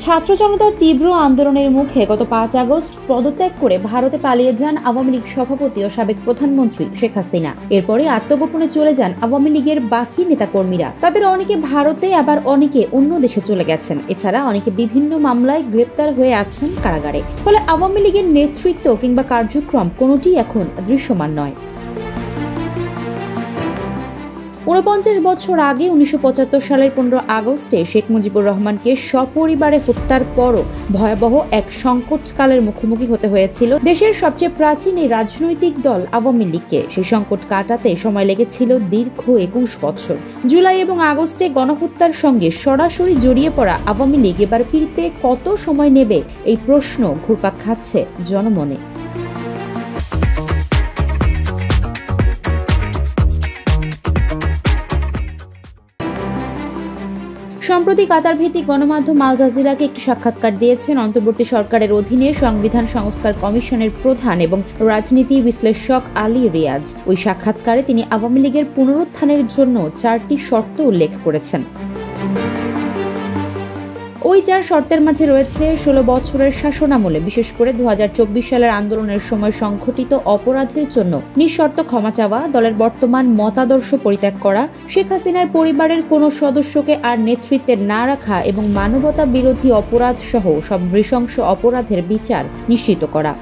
ছাত্র জনতার তীব্র আন্দোলনের মুখে গত ৫ আগস্ট পদত্যাগ করে ভারতে পালিয়ে যান আওয়ামী লীগ সভাপতি ও সাবেক প্রধানমন্ত্রী শেখ হাসিনা। এরপরে আত্মগোপনে চলে যান আওয়ামী লীগের বাকি নেতাকর্মীরা। তাদের অনেকে ভারতে, আবার অনেকে অন্য দেশে চলে গেছেন। এছাড়া অনেকে বিভিন্ন মামলায় গ্রেপ্তার হয়ে আছেন কারাগারে। ফলে আওয়ামী লীগের নেতৃত্ব কিংবা কার্যক্রম কোনোটি এখন দৃশ্যমান নয়। ৪৯ বছর আগে ১৯৭৫ সালের ১৫ আগস্টে শেখ মুজিবুর রহমানকে সপরিবারে হত্যার পরও ভয়াবহ এক সংকটকালের মুখোমুখি হতে হয়েছিল দেশের সবচেয়ে প্রাচীন এই রাজনৈতিক দল আওয়ামী লীগকে। সেই সংকট কাটাতে সময় লেগেছিল দীর্ঘ ২১ বছর। জুলাই এবং আগস্টে গণহত্যার সঙ্গে সরাসরি জড়িয়ে পড়া আওয়ামী লীগ এবার ফিরতে কত সময় নেবে, এই প্রশ্ন ঘুরপাক খাচ্ছে জনমনে। সম্প্রতি কাতার ভিত্তিক গণমাধ্যম আল জাজিরাকে একটি সাক্ষাৎকার দিয়েছেন অন্তর্বর্তী সরকারের অধীনে সংবিধান সংস্কার কমিশনের প্রধান এবং রাজনীতি বিশ্লেষক আলী রিয়াজ। ওই সাক্ষাৎকারে তিনি আওয়ামী লীগের পুনরুত্থানের জন্য ৪টি শর্ত উল্লেখ করেছেন। ওই ৪ শর্তের মাঝে রয়েছে ১৬ বছরের শাসনামলে বিশেষ করে ২০২৪ সালের আন্দোলনের সময় সংঘটিত অপরাধের জন্য নিঃশর্ত ক্ষমা চাওয়া, দলের বর্তমান মতাদর্শ পরিত্যাগ করা, শেখ হাসিনার পরিবারের কোনো সদস্যকে আর নেতৃত্বে না রাখা এবং মানবতা বিরোধী অপরাধ সহ সব নৃশংস অপরাধের বিচার নিশ্চিত করা।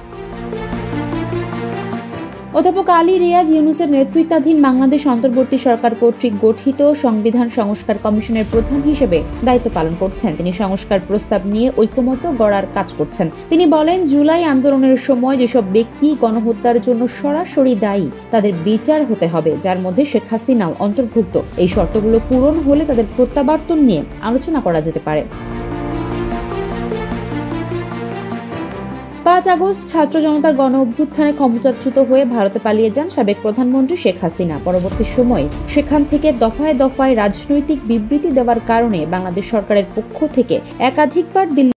অধ্যাপক আলী রিয়াজ ইউনূসের নেতৃত্বাধীন বাংলাদেশ অন্তর্বর্তী সরকার কর্তৃক গঠিত সংবিধান সংস্কার কমিশনের প্রধান হিসেবে দায়িত্ব পালন করছেন। তিনি সংস্কার প্রস্তাব নিয়ে ঐকমত্য গড়ার কাজ করছেন। তিনি বলেন, জুলাই আন্দোলনের সময় যেসব ব্যক্তি গণহত্যার জন্য সরাসরি দায়ী তাদের বিচার হতে হবে, যার মধ্যে শেখ হাসিনাও অন্তর্ভুক্ত। এই শর্তগুলো পূরণ হলে তাদের প্রত্যাবর্তন নিয়ে আলোচনা করা যেতে পারে। ৫ আগস্ট ছাত্র জনতার গণ অভ্যুত্থানে ক্ষমতাচ্যুত হয়ে ভারতে পালিয়ে যান সাবেক প্রধানমন্ত্রী শেখ হাসিনা। পরবর্তী সময়ে সেখান থেকে দফায় দফায় রাজনৈতিক বিবৃতি দেওয়ার কারণে বাংলাদেশ সরকারের পক্ষ থেকে একাধিকবার দিল্লি